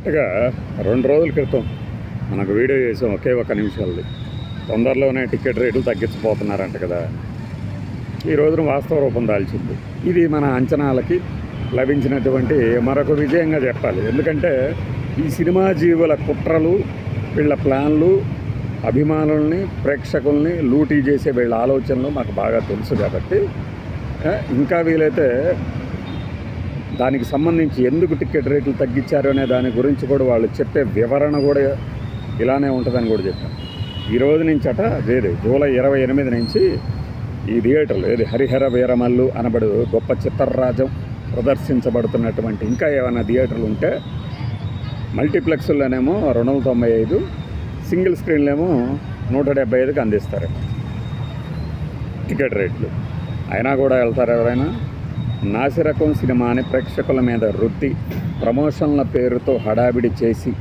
కరెక్ట్గా 2 రోజుల క్రితం మనకు వీడియో చేసాం ఒకే ఒక నిమిషాలది. తొందరలోనే టికెట్ రేట్లు తగ్గించబోతున్నారంట కదా. ఈ రోజున వాస్తవ రూపం దాల్చింది. ఇది మన అంచనాలకి లభించినటువంటి మరొక విజయంగా చెప్పాలి. ఎందుకంటే ఈ సినిమా జీవుల కుట్రలు, వీళ్ళ ప్లాన్లు, అభిమానుల్ని, ప్రేక్షకుల్ని లూటీ చేసే వీళ్ళ ఆలోచనలు మాకు బాగా తెలుసు కాబట్టి ఇంకా వీలైతే దానికి సంబంధించి ఎందుకు టికెట్ రేట్లు తగ్గించారు అనే దాని గురించి కూడా వాళ్ళు చెప్పే వివరణ కూడా ఇలానే ఉంటుందని కూడా చెప్పాను. ఈ రోజు నుంచి జూలై 28 నుంచి ఈ థియేటర్లు హరిహర వీరమల్లు అనబడు గొప్ప చిత్రరాజం ప్రదర్శించబడుతున్నటువంటి ఇంకా ఏమైనా థియేటర్లు ఉంటే మల్టీప్లెక్స్లోనేమో 295, సింగిల్ స్క్రీన్లేమో 175కి అందిస్తారు టికెట్ రేట్లు. అయినా కూడా వెళ్తారు ఎవరైనా? నాసిరకం సినిమాని ప్రేక్షకుల మీద రుద్ది ప్రమోషన్ల పేరుతో హడావిడి చేసి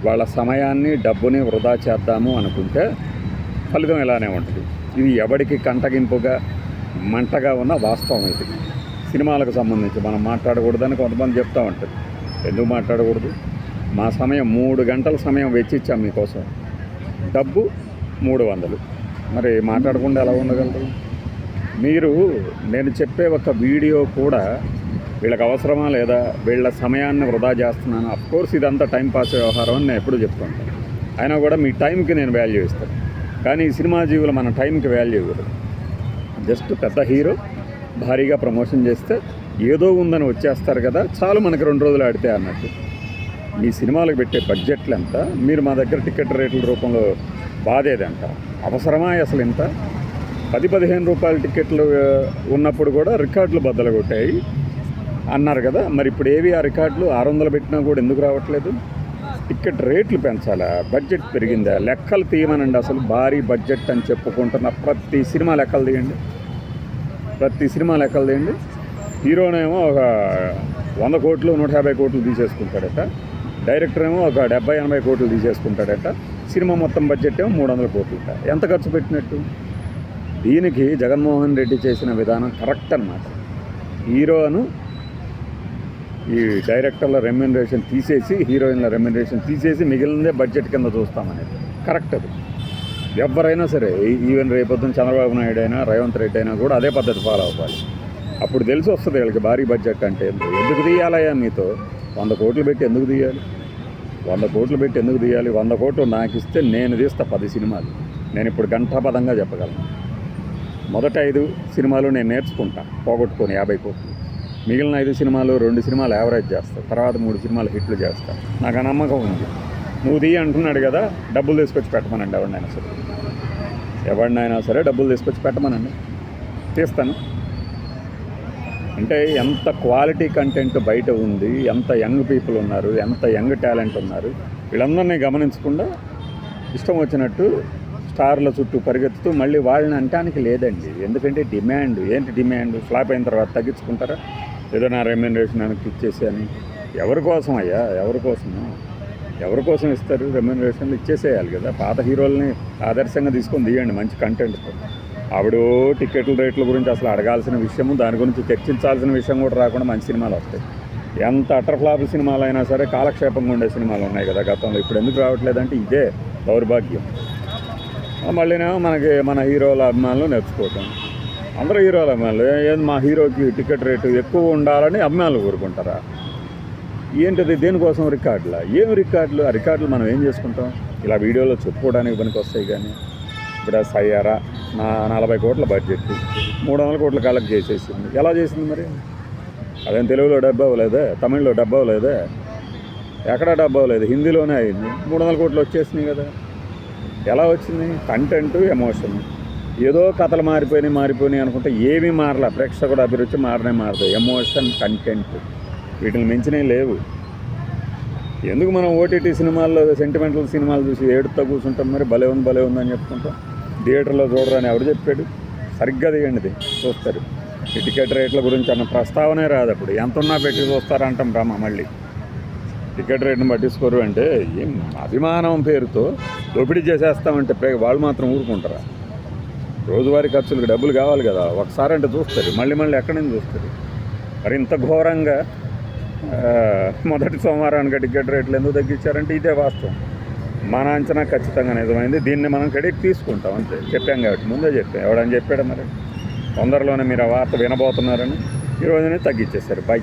వాళ్ళ సమయాన్ని, డబ్బుని వృధా చేద్దాము అనుకుంటే ఫలితం ఇలానే ఉంటుంది. ఇది ఎవడికి కంటగింపుగా, మంటగా ఉన్న వాస్తవం. ఇది సినిమాలకు సంబంధించి మనం మాట్లాడకూడదని కొంతమంది చెప్తూ ఉంటుంది. ఎందుకు మాట్లాడకూడదు? మా సమయం 3 గంటల సమయం వెచ్చిచ్చాం మీకోసం, డబ్బు 300. మరి మాట్లాడకుండా ఎలా ఉండగలరు మీరు? నేను చెప్పే ఒక వీడియో కూడా వీళ్ళకి అవసరమా లేదా? వీళ్ళ సమయాన్ని వృధా చేస్తున్నాను. అఫ్కోర్స్ ఇదంతా టైంపాస్ వ్యవహారం అని నేను ఎప్పుడు చెప్తుంటాను. అయినా కూడా మీ టైంకి నేను వాల్యూ ఇస్తాను. కానీ ఈ సినిమా జీవులు మన టైంకి వాల్యూ ఇవ్వదు. జస్ట్ పెద్ద హీరో భారీగా ప్రమోషన్ చేస్తే ఏదో ఉందని వచ్చేస్తారు కదా, చాలు మనకి 2 రోజులు ఆడితే అన్నట్టు. మీ సినిమాలకు పెట్టే బడ్జెట్లు ఎంత? మీరు మా దగ్గర టికెట్ రేట్ల రూపంలో బాధేదంట. అవసరమా అసలు ఇంత? 10-15 రూపాయల టికెట్లు ఉన్నప్పుడు కూడా రికార్డులు బద్దలు కొట్టాయి అన్నారు కదా. మరి ఇప్పుడు ఏవి ఆ రికార్డులు? 600 పెట్టినా కూడా ఎందుకు రావట్లేదు? టికెట్ రేట్లు పెంచాలా? బడ్జెట్ పెరిగిందా? లెక్కలు తీయమనండి. అసలు భారీ బడ్జెట్ అని చెప్పుకుంటున్న ప్రతి సినిమా లెక్కలు తీయండి. హీరోనేమో ఒక 100 కోట్లు 150 కోట్లు తీసేసుకుంటాడట. డైరెక్టర్ ఏమో ఒక 70-80 కోట్లు తీసేసుకుంటాడట. సినిమా మొత్తం బడ్జెట్ ఏమో 300 కోట్లుట. ఎంత ఖర్చు పెట్టినట్టు? దీనికి జగన్మోహన్ రెడ్డి చేసిన విధానం కరెక్ట్ అన్నమాట. హీరోను ఈ డైరెక్టర్ల రెమ్యునరేషన్ తీసేసి, హీరోయిన్ల రెమ్యునరేషన్ తీసేసి మిగిలినదే బడ్జెట్ కింద చూస్తామనేది కరెక్ట్. అది ఎవరైనా సరే, ఈవెన్ రేపొద్దున చంద్రబాబు నాయుడు అయినా, రేవంత్ రెడ్డి అయినా కూడా అదే పద్ధతి ఫాలో అవ్వాలి. అప్పుడు తెలిసి వస్తుంది వీళ్ళకి భారీ బడ్జెట్ అంటే ఎందుకు తీయాలయ్యా? మీతో 100 కోట్లు పెట్టి ఎందుకు తీయాలి? 100 కోట్లు పెట్టి ఎందుకు తీయాలి? 100 కోట్లు నాకు ఇస్తే నేను తీస్తా 10 సినిమాలు. నేను ఇప్పుడు గంటాపదంగా చెప్పగలను. మొదటి 5 సినిమాలు నేను నేర్చుకుంటా, పోగొట్టుకొని 50 కోట్లు. మిగిలిన 5 సినిమాలు 2 సినిమాలు యావరేజ్ చేస్తా, తర్వాత 3 సినిమాలు హిట్లు చేస్తా. నాకు ఆ నమ్మకం ఉంది. నువ్వు తీయ అంటున్నాడు కదా, డబ్బులు తీసుకొచ్చి పెట్టమనండి. ఎవరినైనా సరే డబ్బులు తీసుకొచ్చి పెట్టమనండి, తీస్తాను. అంటే ఎంత క్వాలిటీ కంటెంట్ బయట ఉంది, ఎంత యంగ్ పీపుల్ ఉన్నారు, ఎంత యంగ్ టాలెంట్ ఉన్నారు. వీళ్ళందరినీ గమనించకుండా ఇష్టం వచ్చినట్టు స్టార్ల చుట్టూ పరిగెత్తుతూ మళ్ళీ వాళ్ళని అంటానికి లేదండి. ఎందుకంటే డిమాండ్ ఏంటి? డిమాండ్ ఫ్లాప్ అయిన తర్వాత తగ్గించుకుంటారా? ఏదో నా రెమ్యునరేషన్ వెనక్కి ఇచ్చేసి అని. ఎవరి కోసం అయ్యా? ఎవరి కోసం ఇస్తారు రెమ్యునరేషన్లు? ఇచ్చేసేయాలి కదా. పాత హీరోల్ని ఆదర్శంగా తీసుకొని తీయండి మంచి కంటెంట్తో. ఆవిడ టికెట్ల రేట్ల గురించి అసలు అడగాల్సిన విషయము, దాని గురించి చర్చించాల్సిన విషయం కూడా రాకుండా మంచి సినిమాలు వస్తాయి. ఎంత అటర్ ఫ్లాప్ సినిమాలు అయినా సరే కాలక్షేపంగా ఉండే సినిమాలు ఉన్నాయి కదా గతంలో. ఇప్పుడు ఎందుకు రావట్లేదంటే ఇదే దౌర్భాగ్యం. మళ్ళీనేమో మన హీరోల అభిమానులు నేర్చుకోవటం. అందరూ హీరోల అభిమానులు. ఏం మా హీరోకి టికెట్ రేటు ఎక్కువ ఉండాలని అభిమానులు కోరుకుంటారా? ఏంటిది? దేనికోసం? రికార్డులా? ఏం రికార్డులు? ఆ రికార్డులు మనం ఏం చేసుకుంటాం? ఇలా వీడియోలో చెప్పుకోవడానికి పనికి వస్తాయి. కానీ ఇప్పుడు సయ్యారా 40 కోట్ల బడ్జెట్ 300 కోట్ల కలెక్ట్ చేసేసింది. ఎలా చేసింది మరి? అదేం తెలుగులో డబ్బు అవ్వలేదే, తమిళ్లో డబ్బు అవ్వలేదే, ఎక్కడా డబ్బు అవ్వలేదు, హిందీలోనే అయింది. 300 కోట్లు వచ్చేసినాయి కదా. ఎలా వచ్చింది? Content, emotion. ఏదో కథలు మారిపోయినాయి అనుకుంటే ఏమీ మారలా. ప్రేక్షకుడు అభిరుచి మారదు. ఎమోషన్, కంటెంట్ వీటిని మించినవి లేవు. ఎందుకు మనం ఓటీటీ సినిమాల్లో సెంటిమెంటల్ సినిమాలు చూసి ఏడుతో కూర్చుంటాం? మరి భలే ఉంది అని చెప్పుకుంటాం. థియేటర్లో చూడరని ఎవరు చెప్పాడు? సరిగ్గా తీయండి, చూస్తారు. ఈ టికెట్ రేట్ల గురించి అన్న ప్రస్తావనే రాదు. అప్పుడు ఎంత ఉన్నా పెట్టి చూస్తారంటాం రామా. మళ్ళీ టికెట్ రేట్ని పట్టించుకోరు అంటే ఏం అభిమానం పేరుతో దోపిడీ చేసేస్తామంటే వాళ్ళు మాత్రం ఊరుకుంటారా? రోజువారీ ఖర్చులకు డబ్బులు కావాలి కదా. ఒకసారి అంటే చూస్తారు, మళ్ళీ ఎక్కడి నుంచి చూస్తారు? మరి ఇంత ఘోరంగా మొదటి సోమవారానికి టికెట్ రేట్లు ఎందుకు తగ్గించారంటే ఇదే వాస్తవం. మన అంచనా ఖచ్చితంగా నిజమైంది. దీన్ని మనం క్రెడిట్ తీసుకుంటాం అంతే. చెప్పాం కాబట్టి ముందే చెప్పాం. ఎవడని చెప్పాడు మరి? తొందరలోనే మీరు ఆ వార్త వినబోతున్నారని ఈ రోజునే తగ్గించేశారు. బై.